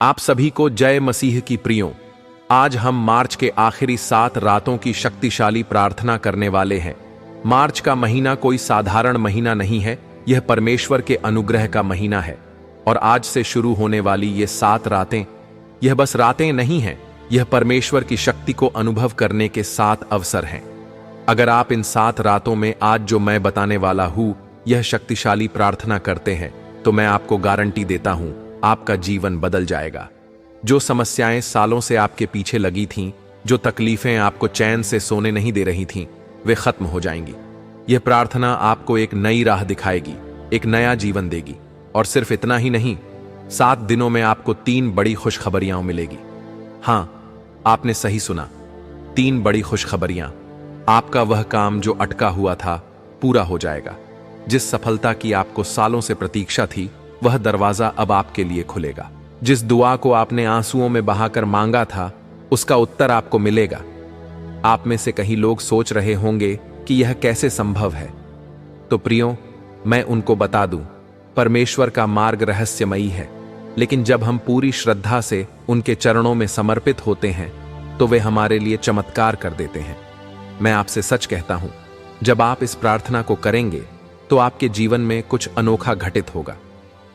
आप सभी को जय मसीह की प्रियों। आज हम मार्च के आखिरी 7 रातों की शक्तिशाली प्रार्थना करने वाले हैं। मार्च का महीना कोई साधारण महीना नहीं है, यह परमेश्वर के अनुग्रह का महीना है। और आज से शुरू होने वाली ये 7 रातें, यह बस रातें नहीं हैं, यह परमेश्वर की शक्ति को अनुभव करने के 7 अवसर हैं। अगर आप इन 7 रातों में आज जो मैं बताने वाला हूं, यह शक्तिशाली प्रार्थना करते हैं, तो मैं आपको गारंटी देता हूं, आपका जीवन बदल जाएगा। जो समस्याएं सालों से आपके पीछे लगी थीं, जो तकलीफें आपको चैन से सोने नहीं दे रही थीं, वे खत्म हो जाएंगी। यह प्रार्थना आपको एक नई राह दिखाएगी, एक नया जीवन देगी। और सिर्फ इतना ही नहीं, 7 दिनों में आपको 3 बड़ी खुशखबरियां मिलेगी। हां, आपने सही सुना, 3 बड़ी खुशखबरियां। आपका वह काम जो अटका हुआ था, पूरा हो जाएगा। जिस सफलता की आपको सालों से प्रतीक्षा थी, वह दरवाजा अब आपके लिए खुलेगा। जिस दुआ को आपने आंसुओं में बहाकर मांगा था, उसका उत्तर आपको मिलेगा। आप में से कई लोग सोच रहे होंगे कि यह कैसे संभव है। तो प्रियो, मैं उनको बता दूं, परमेश्वर का मार्ग रहस्यमयी है, लेकिन जब हम पूरी श्रद्धा से उनके चरणों में समर्पित होते हैं, तो वे हमारे लिए चमत्कार कर देते हैं। मैं आपसे सच कहता हूं, जब आप इस प्रार्थना को करेंगे, तो आपके जीवन में कुछ अनोखा घटित होगा।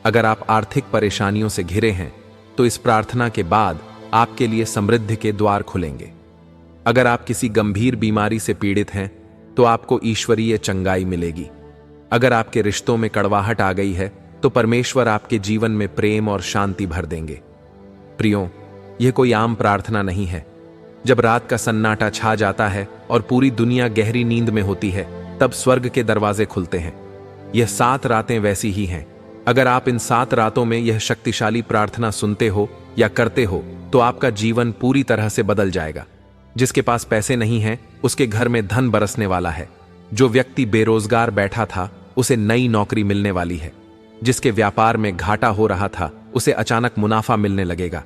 अगर आप आर्थिक परेशानियों से घिरे हैं, तो इस प्रार्थना के बाद आपके लिए समृद्धि के द्वार खुलेंगे। अगर आप किसी गंभीर बीमारी से पीड़ित हैं, तो आपको ईश्वरीय चंगाई मिलेगी। अगर आपके रिश्तों में कड़वाहट आ गई है, तो परमेश्वर आपके जीवन में प्रेम और शांति भर देंगे। प्रियो, यह कोई आम प्रार्थना नहीं है। जब रात का सन्नाटा छा जाता है और पूरी दुनिया गहरी नींद में होती है, तब स्वर्ग के दरवाजे खुलते हैं। यह 7 रातें वैसी ही हैं। अगर आप इन 7 रातों में यह शक्तिशाली प्रार्थना सुनते हो या करते हो, तो आपका जीवन पूरी तरह से बदल जाएगा। जिसके पास पैसे नहीं हैं, उसके घर में धन बरसने वाला है। जो व्यक्ति बेरोजगार बैठा था, उसे नई नौकरी मिलने वाली है। जिसके व्यापार में घाटा हो रहा था, उसे अचानक मुनाफा मिलने लगेगा।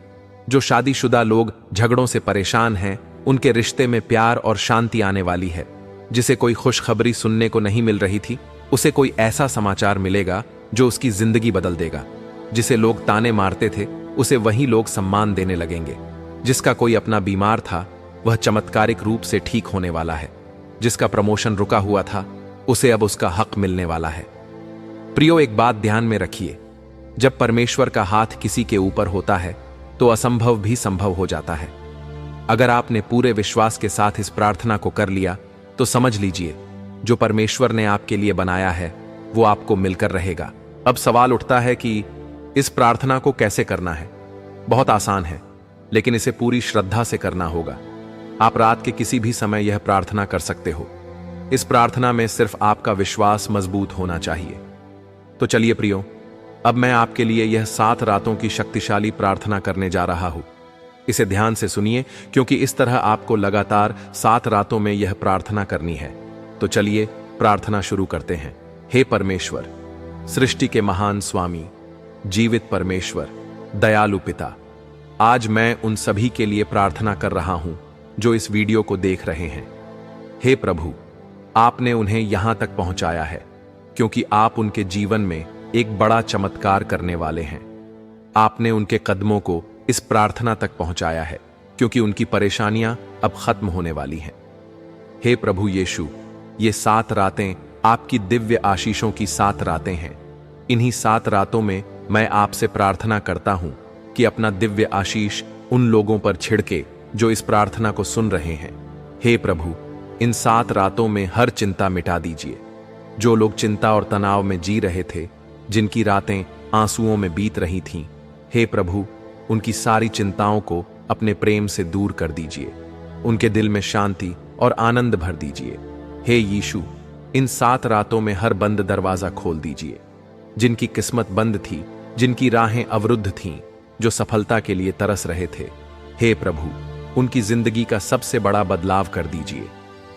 जो शादीशुदा लोग झगड़ों से परेशान हैं, उनके रिश्ते में प्यार और शांति आने वाली है। जिसे कोई खुशखबरी सुनने को नहीं मिल रही थी, उसे कोई ऐसा समाचार मिलेगा जो उसकी जिंदगी बदल देगा। जिसे लोग ताने मारते थे, उसे वही लोग सम्मान देने लगेंगे। जिसका कोई अपना बीमार था, वह चमत्कारिक रूप से ठीक होने वाला है। जिसका प्रमोशन रुका हुआ था, उसे अब उसका हक मिलने वाला है। प्रियो, एक बात ध्यान में रखिए, जब परमेश्वर का हाथ किसी के ऊपर होता है, तो असंभव भी संभव हो जाता है। अगर आपने पूरे विश्वास के साथ इस प्रार्थना को कर लिया, तो समझ लीजिए, जो परमेश्वर ने आपके लिए बनाया है, वो आपको मिलकर रहेगा। अब सवाल उठता है कि इस प्रार्थना को कैसे करना है। बहुत आसान है, लेकिन इसे पूरी श्रद्धा से करना होगा। आप रात के किसी भी समय यह प्रार्थना कर सकते हो। इस प्रार्थना में सिर्फ आपका विश्वास मजबूत होना चाहिए। तो चलिए प्रियो, अब मैं आपके लिए यह 7 रातों की शक्तिशाली प्रार्थना करने जा रहा हूं। इसे ध्यान से सुनिए, क्योंकि इस तरह आपको लगातार 7 रातों में यह प्रार्थना करनी है। तो चलिए प्रार्थना शुरू करते हैं। हे परमेश्वर, सृष्टि के महान स्वामी, जीवित परमेश्वर, दयालु पिता, आज मैं उन सभी के लिए प्रार्थना कर रहा हूं जो इस वीडियो को देख रहे हैं। हे प्रभु, आपने उन्हें यहां तक पहुंचाया है क्योंकि आप उनके जीवन में एक बड़ा चमत्कार करने वाले हैं। आपने उनके कदमों को इस प्रार्थना तक पहुंचाया है क्योंकि उनकी परेशानियां अब खत्म होने वाली हैं। हे प्रभु यीशु, ये 7 रातें आपकी दिव्य आशीषों की 7 रातें हैं। इन्हीं 7 रातों में मैं आपसे प्रार्थना करता हूं कि अपना दिव्य आशीष उन लोगों पर छिड़के जो इस प्रार्थना को सुन रहे हैं। हे प्रभु, इन 7 रातों में हर चिंता मिटा दीजिए। जो लोग चिंता और तनाव में जी रहे थे, जिनकी रातें आंसुओं में बीत रही थीं, हे प्रभु, उनकी सारी चिंताओं को अपने प्रेम से दूर कर दीजिए। उनके दिल में शांति और आनंद भर दीजिए। हे यीशु, इन 7 रातों में हर बंद दरवाजा खोल दीजिए। जिनकी किस्मत बंद थी, जिनकी राहें अवरुद्ध थीं, जो सफलता के लिए तरस रहे थे, हे प्रभु, उनकी जिंदगी का सबसे बड़ा बदलाव कर दीजिए।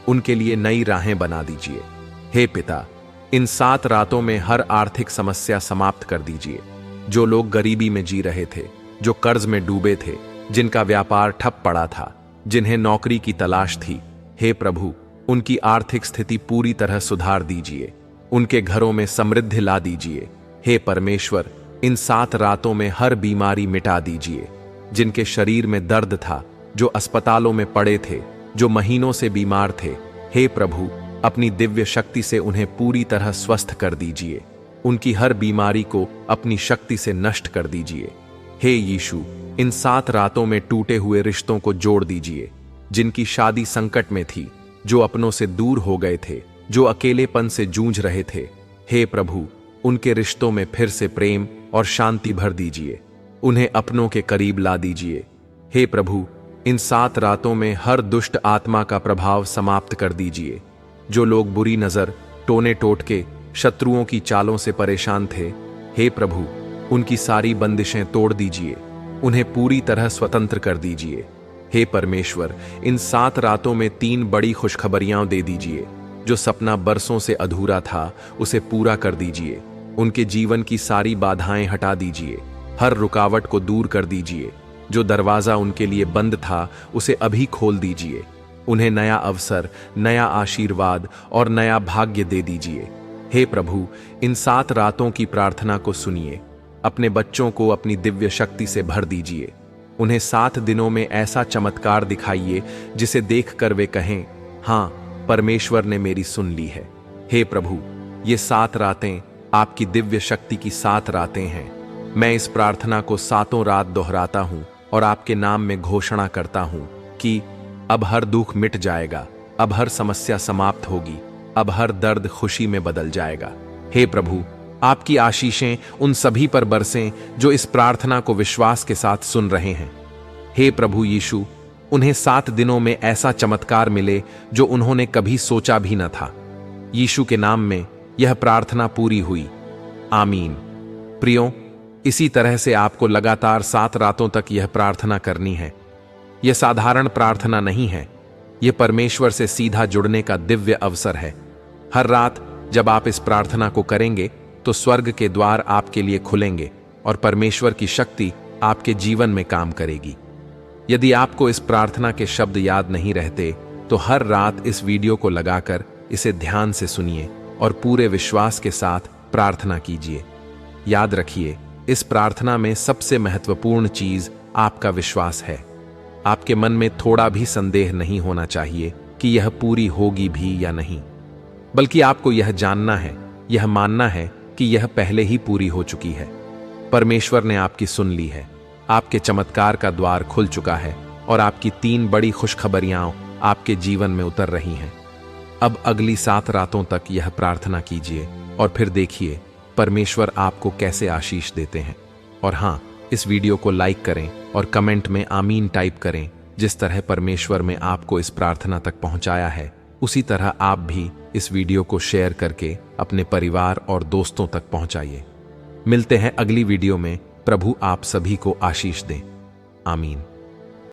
उनके लिए नई राहें बना दीजिए। हे पिता, इन 7 रातों में हर आर्थिक समस्या समाप्त कर दीजिए। जो लोग गरीबी में जी रहे थे, जो कर्ज में डूबे थे, जिनका व्यापार ठप पड़ा था, जिन्हें नौकरी की तलाश थी, हे प्रभु, उनकी आर्थिक स्थिति पूरी तरह सुधार दीजिए। उनके घरों में समृद्धि ला दीजिए। हे परमेश्वर, इन 7 रातों में हर बीमारी मिटा दीजिए। जिनके शरीर में दर्द था, जो अस्पतालों में पड़े थे, जो महीनों से बीमार थे। हे प्रभु, अपनी दिव्य शक्ति से उन्हें पूरी तरह स्वस्थ कर दीजिए। उनकी हर बीमारी को अपनी शक्ति से नष्ट कर दीजिए। हे यीशु, इन 7 रातों में टूटे हुए रिश्तों को जोड़ दीजिए। जिनकी शादी संकट में थी, जो अपनों से दूर हो गए थे, जो अकेलेपन से जूझ रहे थे, हे प्रभु, उनके रिश्तों में फिर से प्रेम और शांति भर दीजिए। उन्हें अपनों के करीब ला दीजिए। हे प्रभु, इन 7 रातों में हर दुष्ट आत्मा का प्रभाव समाप्त कर दीजिए। जो लोग बुरी नजर, टोने टोटके, शत्रुओं की चालों से परेशान थे, हे प्रभु, उनकी सारी बंदिशें तोड़ दीजिए। उन्हें पूरी तरह स्वतंत्र कर दीजिए। हे परमेश्वर, इन 7 रातों में 3 बड़ी खुशखबरियां दे दीजिए। जो सपना बरसों से अधूरा था, उसे पूरा कर दीजिए। उनके जीवन की सारी बाधाएं हटा दीजिए। हर रुकावट को दूर कर दीजिए। जो दरवाजा उनके लिए बंद था, उसे अभी खोल दीजिए। उन्हें नया अवसर, नया आशीर्वाद और नया भाग्य दे दीजिए। हे प्रभु, इन 7 रातों की प्रार्थना को सुनिए। अपने बच्चों को अपनी दिव्य शक्ति से भर दीजिए। उन्हें 7 दिनों में ऐसा चमत्कार दिखाइए जिसे देखकर वे कहें, हाँ, परमेश्वर ने मेरी सुन ली है। हे प्रभु, ये 7 रातें आपकी दिव्य शक्ति की 7 रातें हैं। मैं इस प्रार्थना को 7 रात दोहराता हूं और आपके नाम में घोषणा करता हूं कि अब हर दुख मिट जाएगा, अब हर समस्या समाप्त होगी, अब हर दर्द खुशी में बदल जाएगा। हे प्रभु, आपकी आशीषें उन सभी पर बरसें जो इस प्रार्थना को विश्वास के साथ सुन रहे हैं। हे प्रभु यीशु, उन्हें 7 दिनों में ऐसा चमत्कार मिले जो उन्होंने कभी सोचा भी न था। यीशु के नाम में यह प्रार्थना पूरी हुई। आमीन। प्रियो, इसी तरह से आपको लगातार 7 रातों तक यह प्रार्थना करनी है। यह साधारण प्रार्थना नहीं है, यह परमेश्वर से सीधा जुड़ने का दिव्य अवसर है। हर रात जब आप इस प्रार्थना को करेंगे तो स्वर्ग के द्वार आपके लिए खुलेंगे और परमेश्वर की शक्ति आपके जीवन में काम करेगी। यदि आपको इस प्रार्थना के शब्द याद नहीं रहते तो हर रात इस वीडियो को लगाकर इसे ध्यान से सुनिए और पूरे विश्वास के साथ प्रार्थना कीजिए। याद रखिए, इस प्रार्थना में सबसे महत्वपूर्ण चीज आपका विश्वास है। आपके मन में थोड़ा भी संदेह नहीं होना चाहिए कि यह पूरी होगी भी या नहीं, बल्कि आपको यह जानना है, यह मानना है कि यह पहले ही पूरी हो चुकी है। परमेश्वर ने आपकी सुन ली है, आपके चमत्कार का द्वार खुल चुका है और आपकी 3 बड़ी खुशखबरियां आपके जीवन में उतर रही हैं। अब अगली 7 रातों तक यह प्रार्थना कीजिए और फिर देखिए परमेश्वर आपको कैसे आशीष देते हैं। और हाँ, इस वीडियो को लाइक करें और कमेंट में आमीन टाइप करें। जिस तरह परमेश्वर में आपको इस प्रार्थना तक पहुंचाया है, उसी तरह आप भी इस वीडियो को शेयर करके अपने परिवार और दोस्तों तक पहुंचाइए। मिलते हैं अगली वीडियो में। प्रभु आप सभी को आशीष दें। आमीन।